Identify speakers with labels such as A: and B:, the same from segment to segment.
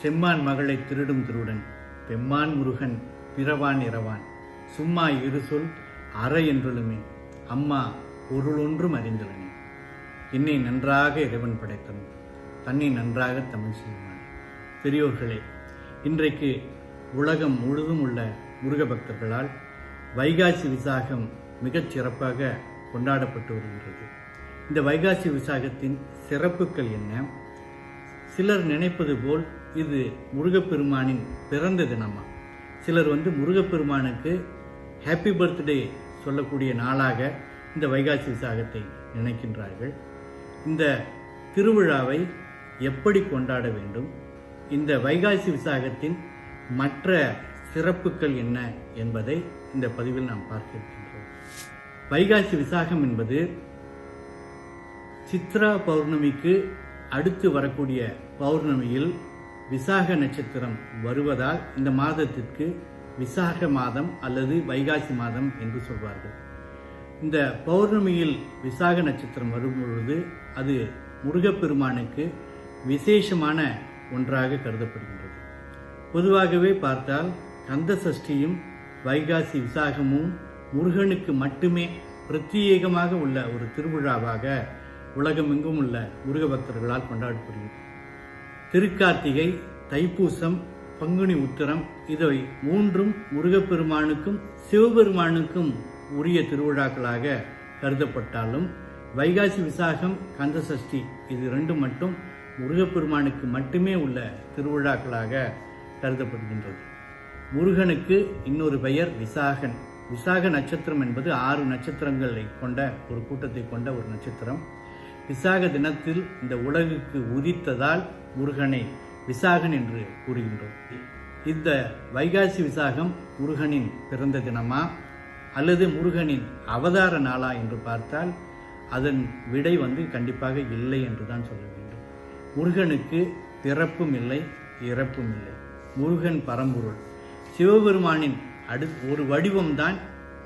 A: செம்மான் மகளை திருடும் திருடன் பெம்மான் முருகன் பிறவான் இரவான் சும்மா இரு சொல் அற என்றொழுமே அம்மா பொருளொன்றும் அறிந்துள்ளனே. என்னை நன்றாக இறைவன் படைத்தவன், தன்னை நன்றாக தமிழ் செய்வான். பெரியோர்களே, இன்றைக்கு உலகம் முழுதும் உள்ள முருக பக்தர்களால் வைகாசி விசாகம் மிகச் சிறப்பாக கொண்டாடப்பட்டு வருகின்றது. இந்த வைகாசி விசாகத்தின் சிறப்புகள் என்ன? சிலர் நினைப்பது போல் இது முருகப்பெருமானின் பிறந்த தினமா? சிலர் முருகப்பெருமானுக்கு ஹாப்பி பர்த்டே சொல்லக்கூடிய நாளாக இந்த வைகாசி விசாகத்தை நினைக்கின்றார்கள். இந்த திருவிழாவை எப்படி கொண்டாட வேண்டும், இந்த வைகாசி விசாகத்தின் மற்ற சிறப்புகள் என்ன என்பதை இந்த பதிவில் நாம் பார்க்க இருக்கின்றோம். வைகாசி விசாகம் என்பது சித்ரா பௌர்ணமிக்கு அடுத்து வரக்கூடிய பௌர்ணமியில் விசாக நட்சத்திரம் வருவதால் இந்த மாதத்திற்கு விசாக மாதம் அல்லது வைகாசி மாதம் என்று சொல்வார்கள். இந்த பௌர்ணமியில் விசாக நட்சத்திரம் வரும்பொழுது அது முருகப்பெருமானுக்கு விசேஷமான ஒன்றாக கருதப்படுகின்றது. பொதுவாகவே பார்த்தால் கந்த சஷ்டியும் வைகாசி விசாகமும் முருகனுக்கு மட்டுமே பிரத்யேகமாக உள்ள ஒரு திருவிழாவாக உலகமெங்கும் உள்ள முருக பக்தர்களால் கொண்டாடப்படுகிறது. திருக்கார்த்திகை, தைப்பூசம், பங்குனி உத்திரம் இதை மூன்றும் முருகப்பெருமானுக்கும் சிவபெருமானுக்கும் உரிய திருவிழாக்களாக கருதப்பட்டாலும் வைகாசி விசாகம், கந்த சஷ்டி இது ரெண்டும் மட்டும் முருகப்பெருமானுக்கு மட்டுமே உள்ள திருவிழாக்களாக கருதப்படுகின்றது. முருகனுக்கு இன்னொரு பெயர் விசாகன். விசாக நட்சத்திரம் என்பது 6 நட்சத்திரங்களை கொண்ட ஒரு கூட்டத்தை கொண்ட ஒரு நட்சத்திரம். விசாக தினத்தில் இந்த உலகுக்கு உதித்ததால் முருகனை விசாகன் என்று கூறுகின்றோம். இந்த வைகாசி விசாகம் முருகனின் பிறந்த தினமா அல்லது முருகனின் அவதார நாளா என்று பார்த்தால் அதன் விடை கண்டிப்பாக இல்லை என்றுதான் சொல்ல வேண்டும். முருகனுக்கு பிறப்பும் இல்லை, இறப்பும் இல்லை. முருகன் பரம்பொருள். சிவபெருமானின் ஒரு வடிவம்தான்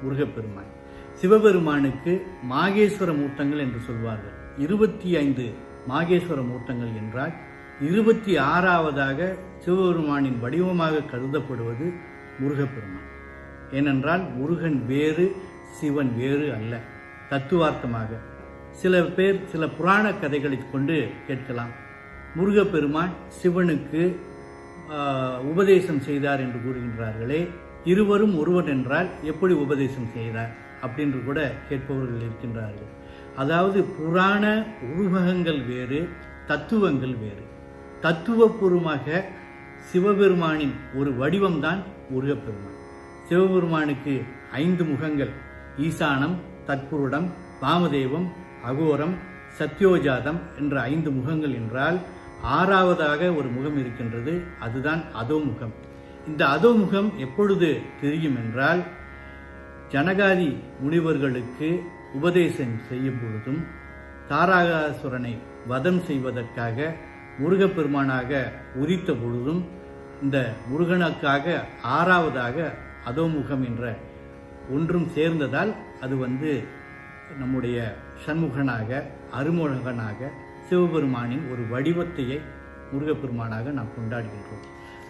A: முருகப்பெருமான். சிவபெருமானுக்கு மாகேஸ்வர மூர்த்தங்கள் என்று சொல்வார்கள். 25 மாகேஸ்வர மூர்த்தங்கள் என்றால் 26வதாக சிவபெருமானின் வடிவமாக கருதப்படுவது முருகப்பெருமான். ஏனென்றால் முருகன் வேறு, சிவன் வேறு அல்ல. தத்துவார்த்தமாக சில பேர் சில புராண கதைகளை கொண்டு கேட்கலாம். முருகப்பெருமான் சிவனுக்கு உபதேசம் செய்தார் என்று கூறுகின்றார்களே, இருவரும் ஒருவர் என்றால் எப்படி உபதேசம் செய்தார் அப்படின்னு கூட கேட்பவர்கள் இருக்கின்றார்கள். அதாவது புராண உருவகங்கள் வேறு, தத்துவங்கள் வேறு. தத்துவபூர்வமாக சிவபெருமானின் ஒரு வடிவம்தான் முருகப்பெருமான். சிவபெருமானுக்கு 5 முகங்கள்: ஈசானம், தற்புருடம், வாமதேவம், அகோரம், சத்யோஜாதம் என்ற 5 முகங்கள் என்றால் 6வதாக ஒரு முகம் இருக்கின்றது, அதுதான் அதோமுகம். இந்த அதோமுகம் எப்பொழுது தெரியும் என்றால், ஜனகாதி முனிவர்களுக்கு உபதேசம் செய்யும் பொழுதும் தாரகாசுரனை வதம் செய்வதற்காக முருகப்பெருமானாக உதித்த பொழுதும் இந்த முருகனுக்காக 6வதாக அதோமுகம் என்ற ஒன்றும் சேர்ந்ததால் அது நம்முடைய சண்முகனாக, அருமுகனாக, சிவபெருமானின் ஒரு வடிவத்தையே முருகப்பெருமானாக நாம் கொண்டாடுகின்றோம்.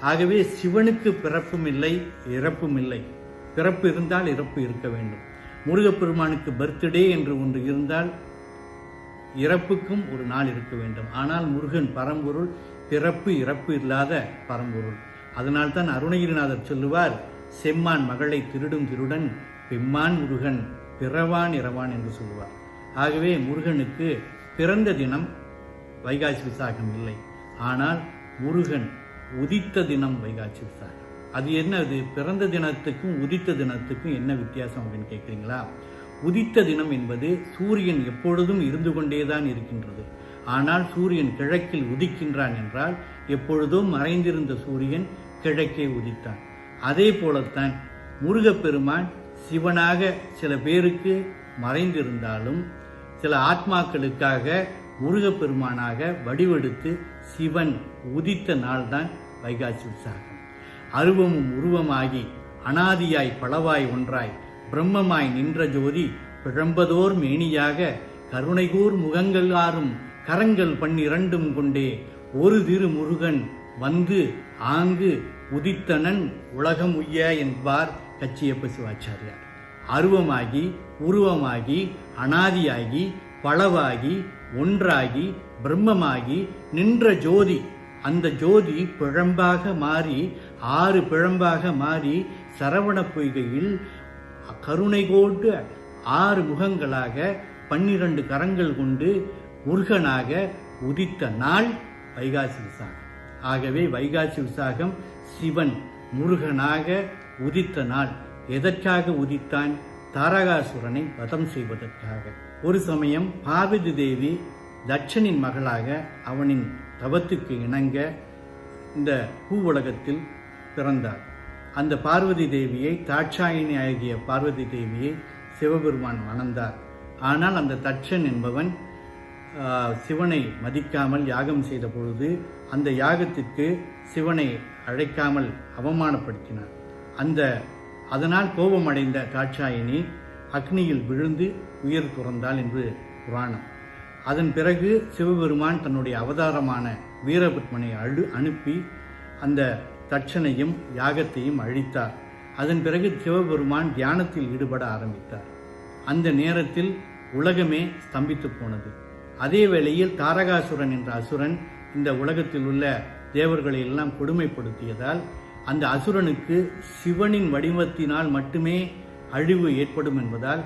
A: ஆகவே சிவனுக்கு பிறப்பும் இல்லை, இறப்பும் இல்லை. பிறப்பு இருந்தால் இறப்பு இருக்க வேண்டும். முருகப்பெருமானுக்கு பர்த்டே என்று ஒன்று இருந்தால் இறப்புக்கும் ஒரு நாள் இருக்க வேண்டும். ஆனால் முருகன் பரம்பொருள், பிறப்பு இறப்பு இல்லாத பரம்பொருள். அதனால்தான் அருணகிரிநாதர் சொல்லுவார், செம்மான் மகளை திருடும் திருடன் பெம்மான் முருகன் பிறவான் இரவான் என்று சொல்லுவார். ஆகவே முருகனுக்கு பிறந்த தினம் வைகாசி விசாகம் இல்லை. ஆனால் முருகன் உதித்த தினம் வைகாசி விசாகம். அது என்னது? பிறந்த தினத்துக்கும் உதித்த தினத்துக்கும் என்ன வித்தியாசம் அப்படின்னு கேட்குறீங்களா? உதித்த தினம் என்பது சூரியன் எப்பொழுதும் இருந்து கொண்டேதான் இருக்கின்றது. ஆனால் சூரியன் கிழக்கில் உதிக்கின்றான் என்றால் எப்பொழுதோ மறைந்திருந்த சூரியன் கிழக்கே உதித்தான். அதே போலத்தான் முருகப்பெருமான் சிவனாக சில பேருக்கு மறைந்திருந்தாலும் சில ஆத்மாக்களுக்காக முருகப்பெருமானாக வடிவெடுத்து சிவன் உதித்த நாள்தான் வைகாசி விசாகம். அருவமும் உருவமாகி அனாதியாய் பலவாய் ஒன்றாய் பிரம்மமாய் நின்ற ஜோதி பிழம்பதோர் மேனியாக கருணைகூர் முகங்கள் ஆறும் கரங்கள் 12 கொண்டே ஒரு திரு முருகன் வந்து ஆங்கு உதித்தனன் உலகம் உய்ய என்பார் கச்சியப்ப சிவாச்சாரியார். அருவமாகி உருவமாகி அனாதியாகி பலவாகி ஒன்றாகி பிரம்மமாகி நின்ற ஜோதி, அந்த ஜோதி பிழம்பாக மாறி 6 பிழம்பாக மாறி சரவண பொய்கையில் கருணை கோட்டு 6 முகங்களாக 12 கரங்கள் கொண்டு முருகனாக உதித்த நாள் வைகாசி விசாகம். ஆகவே வைகாசி விசாகம் சிவன் முருகனாக உதித்த நாள். எதற்காக உதித்தான்? தாரகாசுரனை வதம் செய்வதற்காக. ஒரு சமயம் பார்வதி தேவி தட்சனின் மகளாக அவனின் தவத்துக்கு இணங்க இந்த பூவுலகத்தில் பிறந்தார். அந்த பார்வதி தேவியை, தாட்சாயினி ஆகிய பார்வதி தேவியை சிவபெருமான் மணந்தார். ஆனால் அந்த தட்சன் என்பவன் சிவனை மதிக்காமல் யாகம் செய்த பொழுது அந்த யாகத்திற்கு சிவனை அழைக்காமல் அவமானப்படுத்தினார். அதனால் கோபமடைந்த தாட்சாயினி அக்னியில் விழுந்து உயிர் துறந்தாள் என்று புராணம். அதன் பிறகு சிவபெருமான் தன்னுடைய அவதாரமான வீரபத்மனை அனுப்பி அந்த தட்சனையும் யாகத்தையும் அழித்தார். அதன் பிறகு சிவபெருமான் தியானத்தில் ஈடுபட ஆரம்பித்தார். அந்த நேரத்தில் உலகமே ஸ்தம்பித்து போனது. அதே வேளையில் தாரகாசுரன் என்ற அசுரன் இந்த உலகத்தில் உள்ள தேவர்களை எல்லாம் கொடுமைப்படுத்தியதால் அந்த அசுரனுக்கு சிவனின் வடிவத்தினால் மட்டுமே அழிவு ஏற்படும் என்பதால்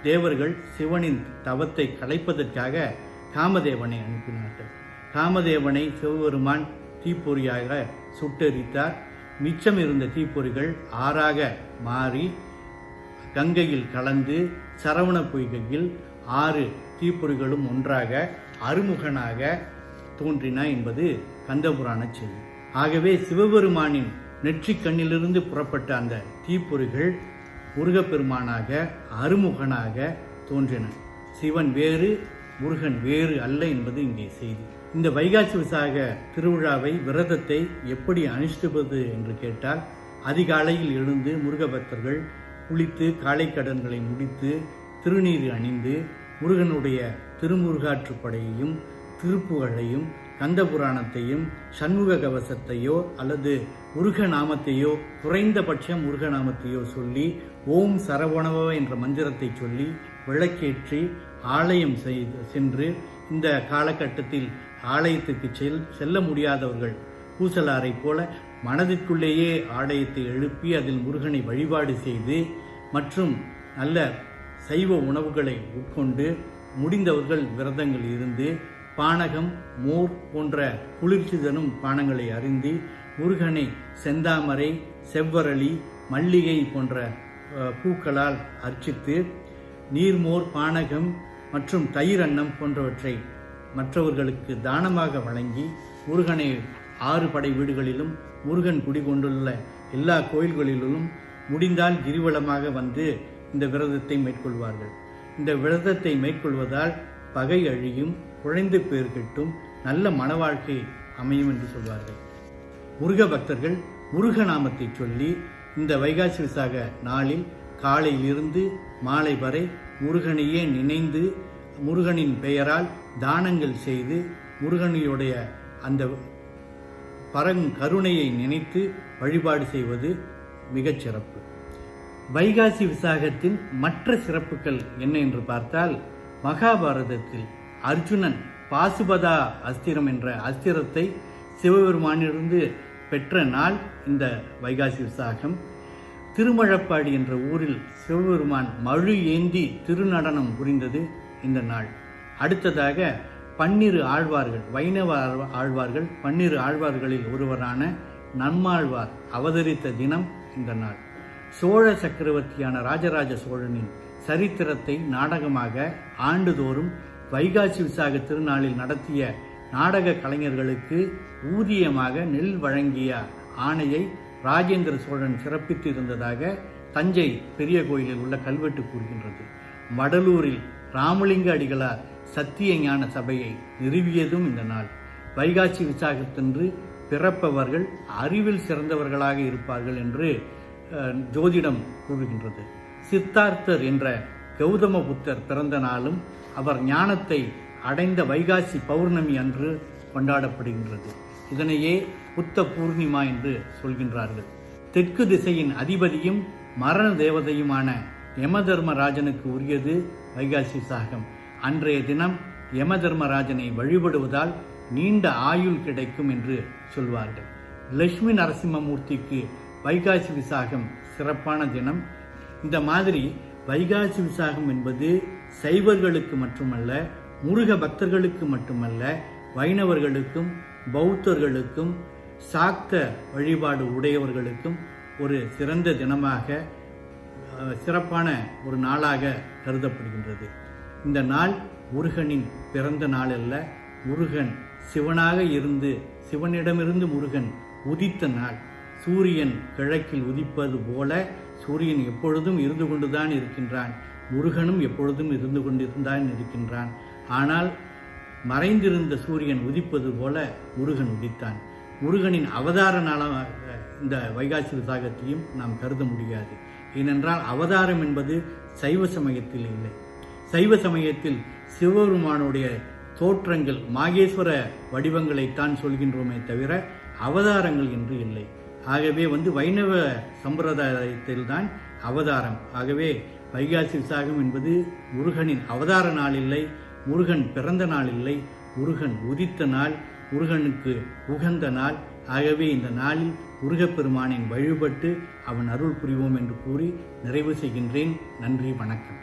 A: தேவர்கள் சிவனின் தவத்தை கலைப்பதற்காக காமதேவனை அனுப்பினார்கள். காமதேவனை சிவபெருமான் தீப்பொறியாக சுட்டெரித்தார். மிச்சம் இருந்த தீப்பொறிகள் 6ஆக மாறி கங்கையில் கலந்து சரவண பொய்கையில் 6 தீப்பொறிகளும் ஒன்றாக அருமுகனாக தோன்றின என்பது கந்தபுராண செய்தி. ஆகவே சிவபெருமானின் நெற்றிக் கண்ணிலிருந்து புறப்பட்ட அந்த தீப்பொறிகள் முருகப்பெருமானாக அருமுகனாக தோன்றின. சிவன் வேறு, முருகன் வேறு அல்ல என்பது இங்கே செய்தி. இந்த வைகாசி விசாக திருவிழாவை, விரதத்தை எப்படி அனுஷ்டிப்பது என்று கேட்டால், அதிகாலையில் எழுந்து முருக பக்தர்கள் குளித்து காலை கடன்களை முடித்து திருநீர் அணிந்து முருகனுடைய திருமுருகாற்றுப்படையையும் திருப்புகழையும் கந்தபுராணத்தையும் சண்முக கவசத்தையோ அல்லது முருகநாமத்தையோ, குறைந்தபட்சம் முருகநாமத்தையோ சொல்லி ஓம் சரவணவ என்ற மந்திரத்தை சொல்லி விளக்கேற்றி ஆலயம் சென்று, இந்த காலகட்டத்தில் ஆலயத்துக்கு செல்ல முடியாதவர்கள் பூசலாரை போல மனதிற்குள்ளேயே ஆலயத்தை எழுப்பி அதில் முருகனை வழிபாடு செய்து மற்றும் நல்ல சைவ உணவுகளை உட்கொண்டு முடிந்தவர்கள் விரதங்கள் இருந்து பானகம், மோர் போன்ற குளிர்ச்சி தரும் பானங்களை அருந்தி முருகனை செந்தாமரை, செவ்வரளி, மல்லிகை போன்ற பூக்களால் அர்ச்சித்து நீர்மோர், பானகம் மற்றும் தயிர் அன்னம் போன்றவற்றை மற்றவர்களுக்கு தானமாக வழங்கி முருகனை 6 படை வீடுகளிலும் முருகன் குடிகொண்டுள்ள எல்லா கோயில்களிலும் முடிந்தால் கிரிவலமாக வந்து இந்த விரதத்தை மேற்கொள்வார்கள். இந்த விரதத்தை மேற்கொள்வதால் பகை அழியும், குழந்தை பேர் கிட்டும், நல்ல மன வாழ்க்கை அமையும் என்று சொல்வார்கள். முருக பக்தர்கள் முருகநாமத்தை சொல்லி இந்த வைகாசி விசாக நாளில் காலையிலிருந்து மாலை வரை முருகனையே நினைந்து முருகனின் பெயரால் தானங்கள் செய்து முருகனுடைய அந்த கருணையை நினைத்து வழிபாடு செய்வது மிகச் சிறப்பு. வைகாசி விசாகத்தின் மற்ற சிறப்புகள் என்ன என்று பார்த்தால், மகாபாரதத்தில் அர்ஜுனன் பாசுபதா அஸ்திரம் என்ற அஸ்திரத்தை சிவபெருமானிலிருந்து பெற்ற நாள் இந்த வைகாசி விசாகம். திருமழப்பாடி என்ற ஊரில் சிவபெருமான் மழு ஏந்தி திருநடனம் புரிந்தது இந்த நாள். அடுத்ததாக 12 ஆழ்வார்கள், வைணவ ஆழ்வார்கள், 12 ஆழ்வார்களில் ஒருவரான நம்மாழ்வார் அவதரித்த தினம் இந்த நாள். சோழ சக்கரவர்த்தியான ராஜராஜ சோழனின் சரித்திரத்தை நாடகமாக ஆண்டுதோறும் வைகாசி விசாக திருநாளில் நடத்திய நாடக கலைஞர்களுக்கு ஊதியமாக நெல் வழங்கிய ஆணையை ராஜேந்திர சோழன் சிறப்பித்து இருந்ததாக தஞ்சை பெரிய கோயிலில் உள்ள கல்வெட்டு கூறுகின்றது. வடலூரில் ராமலிங்க அடிகளார் சத்திய ஞான சபையை நிறுவியதும் இந்த நாள். வைகாசி விசாகத்தன்று பிறப்பவர்கள் அறிவில் சிறந்தவர்களாக இருப்பார்கள் என்று ஜோதிடம் கூறுகின்றது. சித்தார்த்தர் என்ற கௌதம புத்தர் பிறந்த நாளும் அவர் ஞானத்தை அடைந்த வைகாசி பௌர்ணமி அன்று கொண்டாடப்படுகின்றது. இதனையே புத்த பூர்ணிமா என்று சொல்கின்றார்கள். தெற்கு திசையின் அதிபதியும் மரண தேவதையுமான யமதர்மராஜனுக்கு உரியது வைகாசி விசாகம். அன்றைய தினம் யமதர்மராஜனை வழிபடுவதால் நீண்ட ஆயுள் கிடைக்கும் என்று சொல்வார்கள். லட்சுமி நரசிம்மமூர்த்திக்கு வைகாசி விசாகம் சிறப்பான தினம். இந்த மாதிரி வைகாசி விசாகம் என்பது சைவர்களுக்கு மட்டுமல்ல, முருக பக்தர்களுக்கு மட்டுமல்ல, வைணவர்களுக்கும் பௌத்தர்களுக்கும் சாக்த வழிபாடு உடையவர்களுக்கும் ஒரு சிறந்த தினமாக, சிறப்பான ஒரு நாளாக கருதப்படுகின்றது. இந்த நாள் முருகனின் பிறந்த நாள் அல்ல, முருகன் சிவனாக இருந்து சிவனிடமிருந்து முருகன் உதித்த நாள். சூரியன் கிழக்கில் உதிப்பது போல சூரியன் எப்பொழுதும் இருந்து கொண்டுதான் இருக்கின்றான், முருகனும் எப்பொழுதும் இருந்து கொண்டிருந்தான் இருக்கின்றான். ஆனால் மறைந்திருந்த சூரியன் உதிப்பது போல முருகன் உதித்தான். முருகனின் அவதார நாளாக இந்த வைகாசி விசாகத்தையும் நாம் கருத முடியாது. ஏனென்றால் அவதாரம் என்பது சைவ சமயத்தில் இல்லை. சைவ சமயத்தில் சிவபெருமானுடைய தோற்றங்கள் மாகேஸ்வர வடிவங்களைத்தான் சொல்கின்றோமே தவிர அவதாரங்கள் என்று இல்லை. ஆகவே வைணவ சம்பிரதாயத்தில் தான் அவதாரம். ஆகவே வைகாசி விசாகம் என்பது முருகனின் அவதார நாள் இல்லை, முருகன் பிறந்த நாள் இல்லை, முருகன் உதித்த நாள், முருகனுக்கு உகந்த நாள். ஆகவே இந்த நாளில் முருகப்பெருமானின் வழிபட்டு அவன் அருள் புரிவோம் என்று கூறி நிறைவு செய்கின்றேன். நன்றி, வணக்கம்.